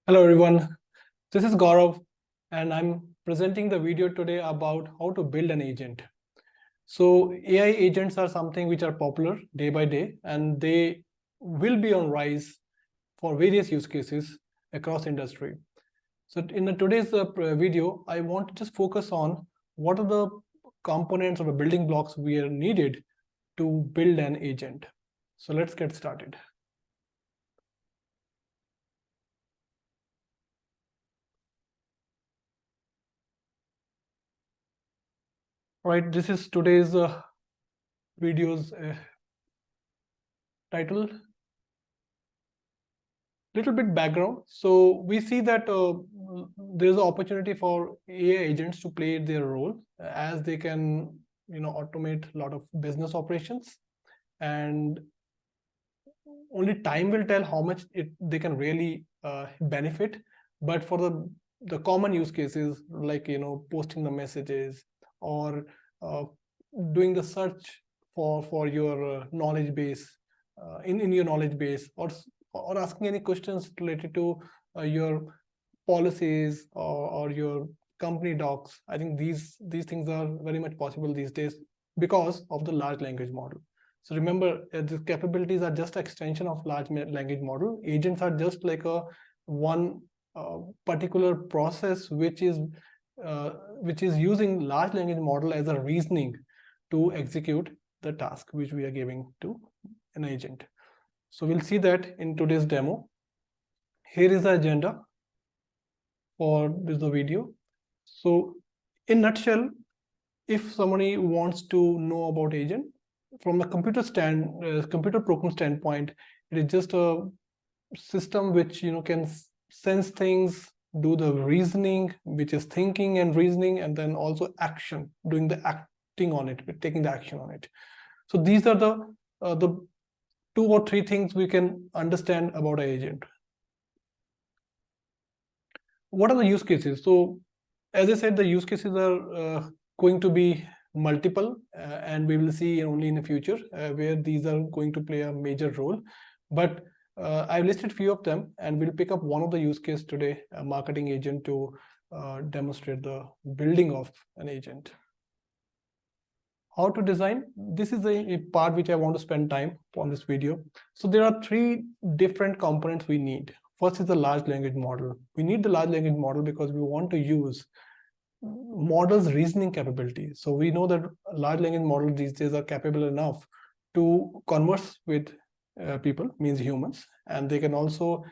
Hello everyone, this is Gaurav and I'm presenting the video today about how to build an agent. So AI agents are something which are popular day by day and they will be on rise for various use cases across industry. So in today's video, I want to just focus on what are the components or the building blocks we are needed to build an agent. So let's get started. Right, this is today's video's title. Little bit background. So we see that there's an opportunity for AI agents to play their role as they can, automate a lot of business operations, and only time will tell how much they can really benefit. But for the common use cases like posting the messages or uh, doing the search for your knowledge base in your knowledge base, or asking any questions related to your policies or your company docs. I think these things are very much possible these days because of the large language model. So remember, the capabilities are just extension of large language model. Agents are just like a one particular process which is using large language model as a reasoning to execute the task which we are giving to an agent. So we'll see that in today's demo. Here is the agenda for this video. So in nutshell, if somebody wants to know about agent from a computer program standpoint, it is just a system which can sense things, do the reasoning, which is thinking and reasoning, and then also action, doing the acting on it, taking the action on it. So these are the two or three things we can understand about an agent. What are the use cases? So as I said, the use cases are going to be multiple, and we will see only in the future where these are going to play a major role. But I've listed few of them, and we'll pick up one of the use case today, a marketing agent, to demonstrate the building of an agent. How to design? This is a part which I want to spend time on this video. So there are three different components we need. First is the large language model. We need the large language model because we want to use models reasoning capability. So we know that large language models these days are capable enough to converse with people, means humans, and they can also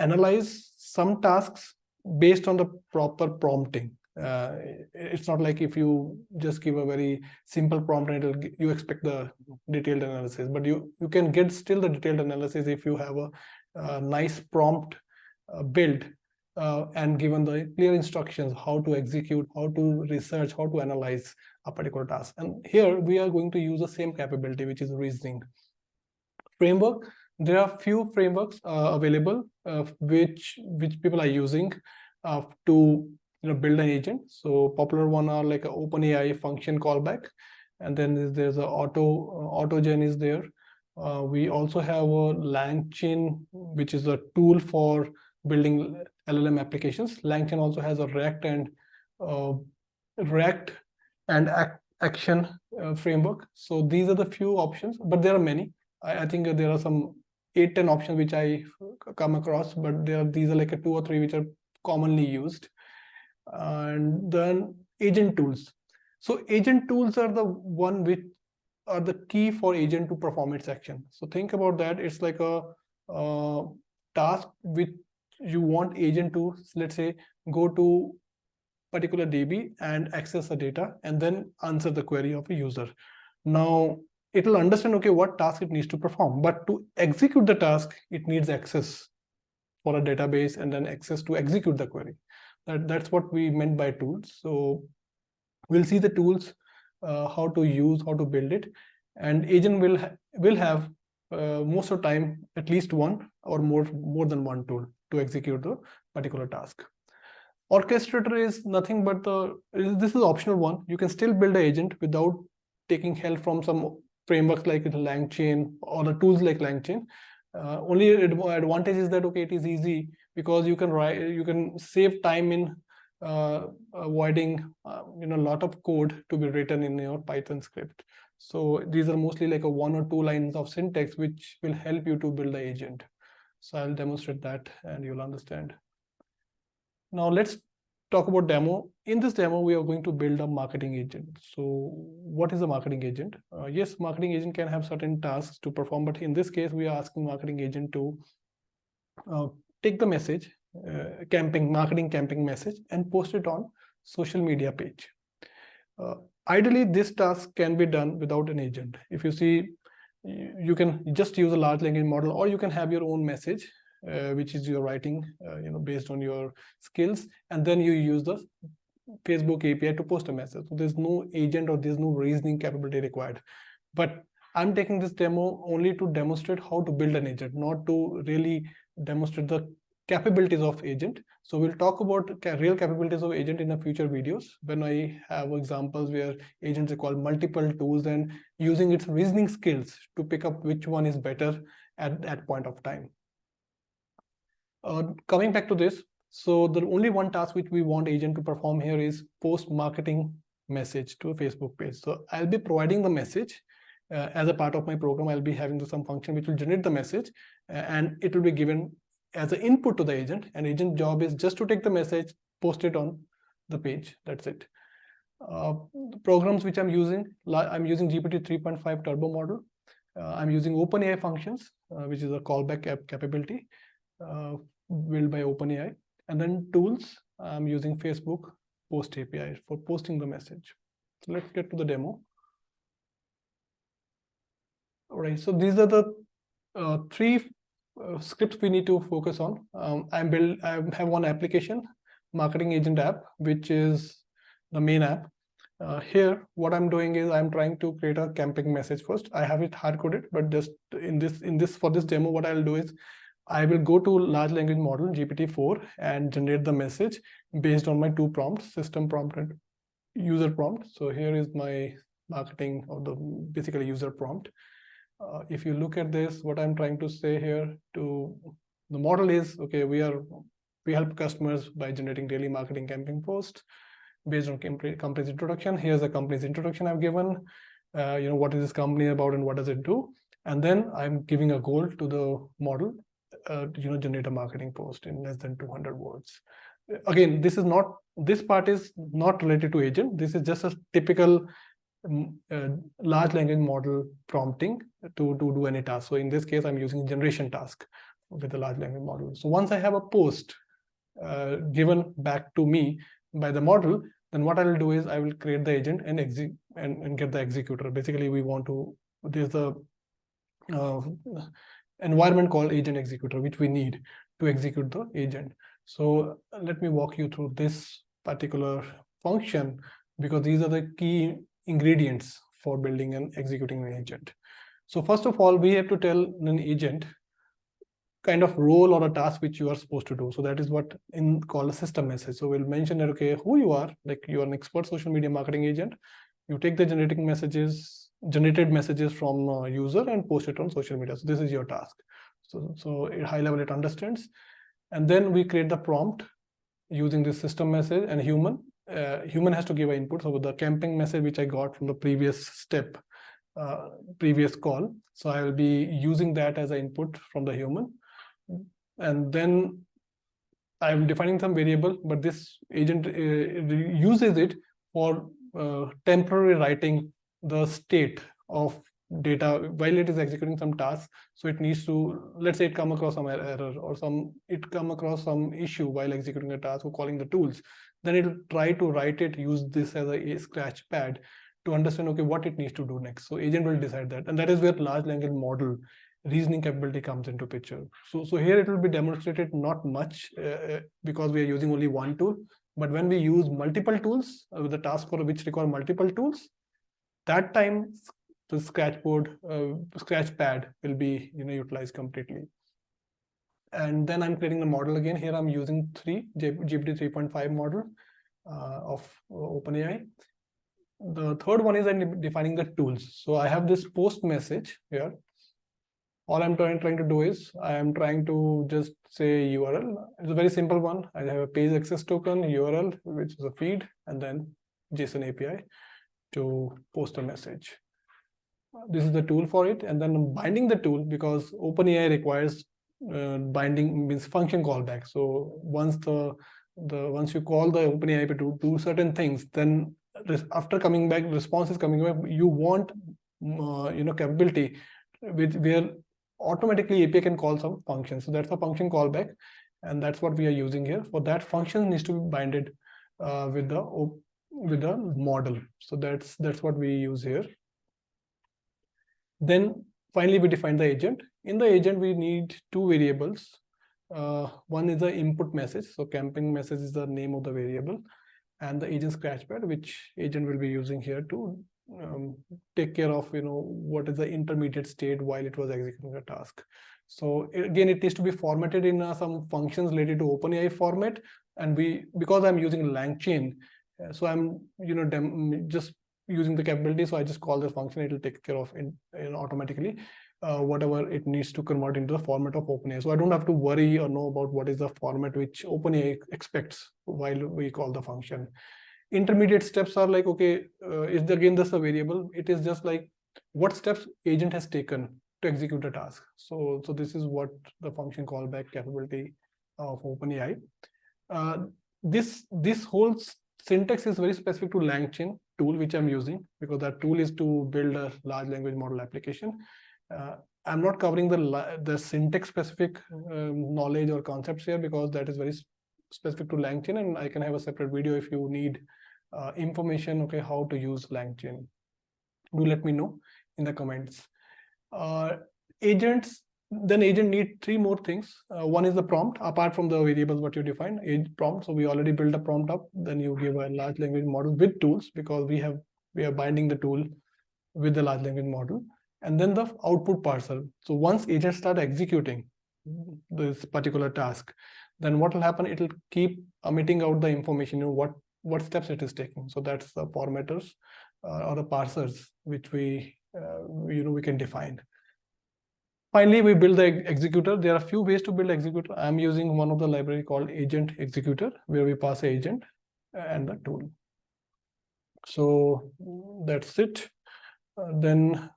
analyze some tasks based on the proper prompting. It's not like if you just give a very simple prompt and you expect the detailed analysis, but you can get still the detailed analysis if you have a nice prompt build and given the clear instructions how to execute, how to research, how to analyze a particular task. And here we are going to use the same capability, which is reasoning. Framework. There are few frameworks available which people are using to build an agent. So popular one are like OpenAI function callback, and then there's a AutoGen is there. We also have a LangChain, which is a tool for building LLM applications. LangChain also has a React and action framework. So these are the few options, but there are many. I think there are some 8-10 options which I come across, but these are like a 2 or 3 which are commonly used. And then agent tools. So agent tools are the one which are the key for agent to perform its action. So think about that. It's like a task which you want agent to, let's say, go to particular DB and access the data and then answer the query of a user. Now it will understand, okay, what task it needs to perform, but to execute the task, it needs access for a database and then access to execute the query. That's what we meant by tools. So we'll see the tools, how to use, how to build it, and agent will have most of the time at least one or more than one tool to execute the particular task. Orchestrator is nothing but this is optional one. You can still build an agent without taking help from some frameworks like LangChain or the tools like LangChain. Only advantage is that, okay, it is easy because you can write, you can save time in avoiding a lot of code to be written in your Python script. So these are mostly like a 1 or 2 lines of syntax which will help you to build the agent. So I'll demonstrate that and you'll understand. Now let's talk about demo. In this demo, we are going to build a marketing agent. So what is a marketing agent? Yes, marketing agent can have certain tasks to perform, but in this case, we are asking marketing agent to take the message, marketing camping message, and post it on social media page. Ideally, this task can be done without an agent. If you see, you can just use a large language model, or you can have your own message, which is your writing, based on your skills, and then you use the Facebook API to post a message. So there's no agent or there's no reasoning capability required. But I'm taking this demo only to demonstrate how to build an agent, not to really demonstrate the capabilities of agent. So we'll talk about real capabilities of agent in a future videos when I have examples where agents require multiple tools and using its reasoning skills to pick up which one is better at that point of time. Coming back to this, so the only one task which we want agent to perform here is post marketing message to a Facebook page. So I'll be providing the message as a part of my program. I'll be having some function which will generate the message, and it will be given as an input to the agent. And agent job is just to take the message, post it on the page. That's it. The programs which I'm using GPT 3.5 turbo model. I'm using OpenAI functions, which is a callback capability built by OpenAI. And then tools, I'm using Facebook Post API for posting the message. So let's get to the demo. All right, so these are the three scripts we need to focus on. I have one application, marketing agent app, which is the main app. Here, what I'm doing is I'm trying to create a camping message first. I have it hard coded, but just for this demo, what I'll do is I will go to large language model GPT-4 and generate the message based on my two prompts, system prompt and user prompt. So here is my marketing, or the basically user prompt. If you look at this, what I'm trying to say here to the model is, okay, we help customers by generating daily marketing campaign posts based on company's introduction. Here's a company's introduction I've given. What is this company about and what does it do? And then I'm giving a goal to the model, generate a marketing post in less than 200 words. Again, this part is not related to agent. This is just a typical large language model prompting to do any task. So in this case, I'm using generation task with the large language model. So once I have a post given back to me by the model, then what I will do is I will create the agent and get the executor. Basically, there's a environment called agent executor, which we need to execute the agent. So let me walk you through this particular function, because these are the key ingredients for building and executing an agent. So first of all, we have to tell an agent kind of role or a task which you are supposed to do. So that is what called a system message. So we'll mention that, okay, who you are, like you are an expert social media marketing agent. You take the generated messages from user and post it on social media. So this is your task. So at high level, it understands. And then we create the prompt using this system message, and human has to give an input. So with the camping message, which I got from the previous step, previous call. So I will be using that as an input from the human. And then I'm defining some variable, but this agent uses it for temporary writing the state of data while it is executing some task. So it needs to, let's say it come across some error or it come across some issue while executing a task or calling the tools, then it'll try to write it, use this as a scratch pad to understand, okay, what it needs to do next. So agent will decide that. And that is where large language model reasoning capability comes into picture. So here it will be demonstrated not much because we are using only one tool. But when we use multiple tools with the task for which require multiple tools, that time the scratch pad will be utilized completely. And then I'm creating the model again. Here I'm using GPT 3.5 model of OpenAI. The third one is I'm defining the tools. So I have this post message here. All I'm trying to do is I am trying to just say URL. It's a very simple one. I have a page access token, URL, which is a feed, and then JSON API to post a message. This is the tool for it. And then binding the tool, because OpenAI requires binding, means function callback. So once once you call the OpenAI to do certain things, then after coming back, response is coming back. You want capability where automatically API can call some function. So that's a function callback, and that's what we are using here. For that, function needs to be binded with the model. So that's what we use here. Then finally, we define the agent. In the agent, we need two variables. One is the input message. So camping message is the name of the variable, and the agent scratchpad, which agent will be using here to take care of what is the intermediate state while it was executing a task. So again, it needs to be formatted in some functions related to OpenAI format, and because I'm using LangChain, so I'm just using the capability. So I just call the function; it will take care of it automatically whatever it needs to convert into the format of OpenAI. So I don't have to worry or know about what is the format which OpenAI expects while we call the function. Intermediate steps are like, okay, is again this a variable? It is just like what steps agent has taken to execute a task. So this is what the function callback capability of OpenAI. This whole syntax is very specific to LangChain tool, which I'm using, because that tool is to build a large language model application. I'm not covering the syntax specific knowledge or concepts here, because that is very specific to LangChain, and I can have a separate video if you need information, okay, how to use LangChain. Do let me know in the comments. Agents, then agent need three more things. One is the prompt, apart from the variables what you define, prompt. So we already built a prompt up. Then you give a large language model with tools, because we are binding the tool with the large language model. And then the output parser. So once agents start executing this particular task, then what will happen? It will keep emitting out the information, what steps it is taking. So that's the formatters or the parsers which we can define. Finally, we build the executor. There are a few ways to build executor. I'm using one of the library called agent executor, where we pass agent and the tool. So that's it. Then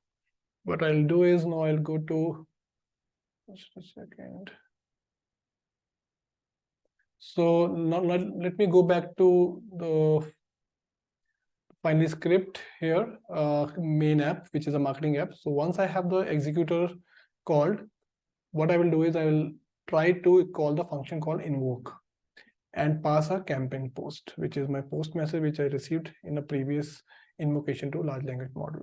what I'll do is now I'll go to, just a second. So now let me go back to the finally script here, main app, which is a marketing app. So once I have the executor called, what I will do is I will try to call the function called invoke and pass a campaign post, which is my post message, which I received in a previous invocation to large language model.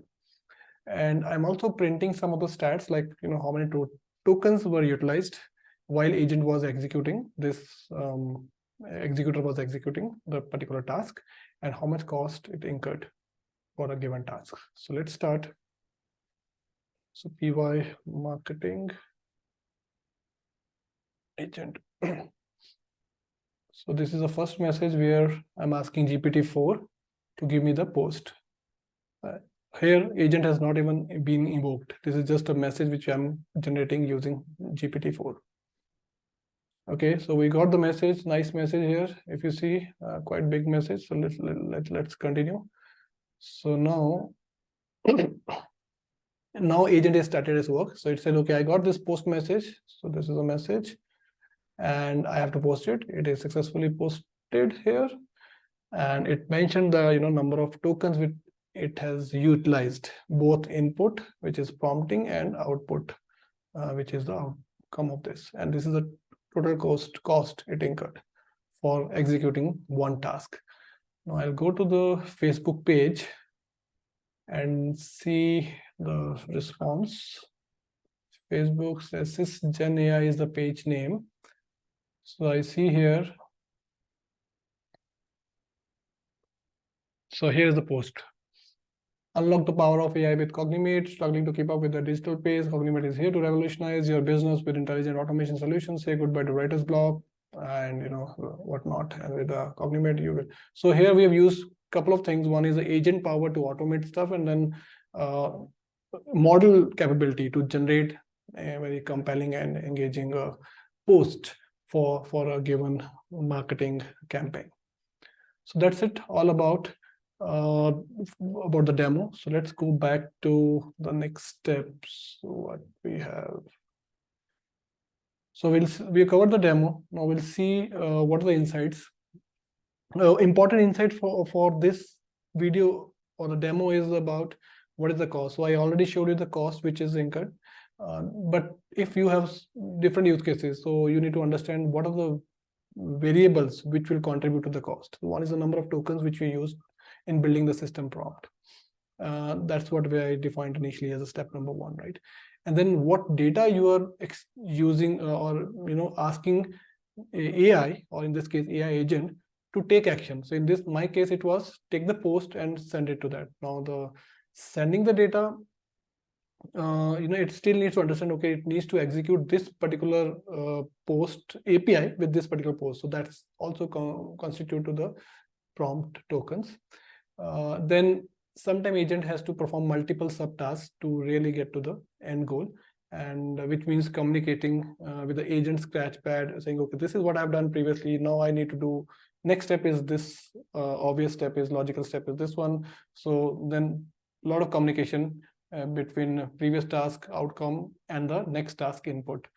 And I'm also printing some of the stats, like how many tokens were utilized while agent was executing this, executor was executing the particular task, and how much cost it incurred for a given task. So let's start. So py marketing agent. So this is the first message where I'm asking GPT-4 to give me the post. Here, agent has not even been invoked. This is just a message which I'm generating using GPT-4. Okay, so we got the message, nice message here. If you see, quite big message. So let's continue. So now, now agent has started its work. So it said, okay, I got this post message. So this is a message, and I have to post it. It is successfully posted here, and it mentioned the number of tokens which it has utilized, both input, which is prompting, and output, which is the outcome of this. And this is the total cost it incurred for executing one task. Now I'll go to the Facebook page and see the response. Facebook says SysGenAI is the page name. So I see here. So here's the post. Unlock the power of AI with Cognimate. Struggling to keep up with the digital pace? Cognimate is here to revolutionize your business with intelligent automation solutions. Say goodbye to writer's block and whatnot. And with the Cognimate, you will. So here we have used a couple of things. One is the agent power to automate stuff, and then model capability to generate a very compelling and engaging post for a given marketing campaign. So that's it all about the demo. So let's go back to the next steps. What we have. So we covered the demo. Now we'll see what are the insights. Important insight for this video or the demo is about what is the cost. So I already showed you the cost which is incurred. But if you have different use cases, so you need to understand what are the variables which will contribute to the cost. One is the number of tokens which we use in building the system prompt. That's what we defined initially as a step number one, right? And then what data you are using or asking AI, or in this case AI agent, to take action. So in my case, it was take the post and send it to that. Now the sending the data, it still needs to understand, okay, it needs to execute this particular post API with this particular post. So that's also constitute to the prompt tokens. Then sometime agent has to perform multiple subtasks to really get to the end goal, and which means communicating with the agent scratchpad, saying, okay, this is what I've done previously. Now I need to do next step is this, obvious step is logical step is this one. So then a lot of communication between previous task outcome and the next task input,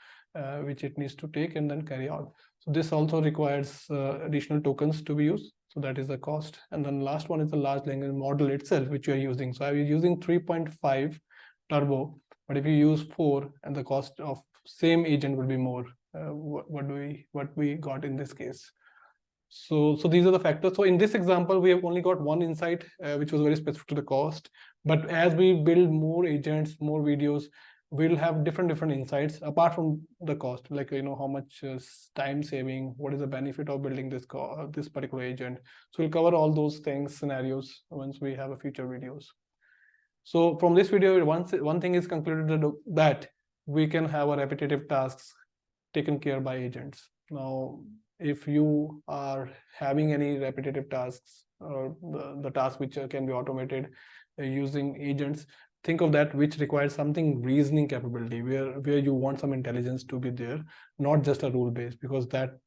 which it needs to take and then carry out. So this also requires additional tokens to be used. So that is the cost. And then last one is the large language model itself, which you are using. So I was using 3.5 turbo, but if you use 4, and the cost of same agent will be more. What we got in this case. So these are the factors. So in this example, we have only got one insight, which was very specific to the cost. But as we build more agents, more videos, we'll have different insights apart from the cost, like how much time saving, what is the benefit of building this particular agent. So we'll cover all those things, scenarios, once we have a future videos. So from this video, one thing is concluded that we can have a repetitive tasks taken care by agents. Now, if you are having any repetitive tasks or the tasks which can be automated using agents, think of that which requires something reasoning capability, where you want some intelligence to be there, not just a rule base, because that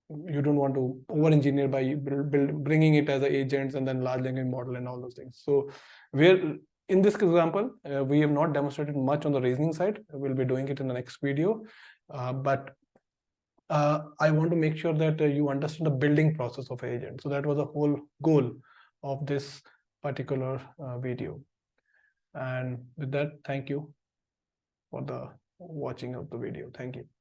you don't want to over engineer by bringing it as agents and then large language model and all those things. So in this example, we have not demonstrated much on the reasoning side. We'll be doing it in the next video, but I want to make sure that you understand the building process of agent. So that was the whole goal of this particular video. And with that, thank you for the watching of the video. Thank you.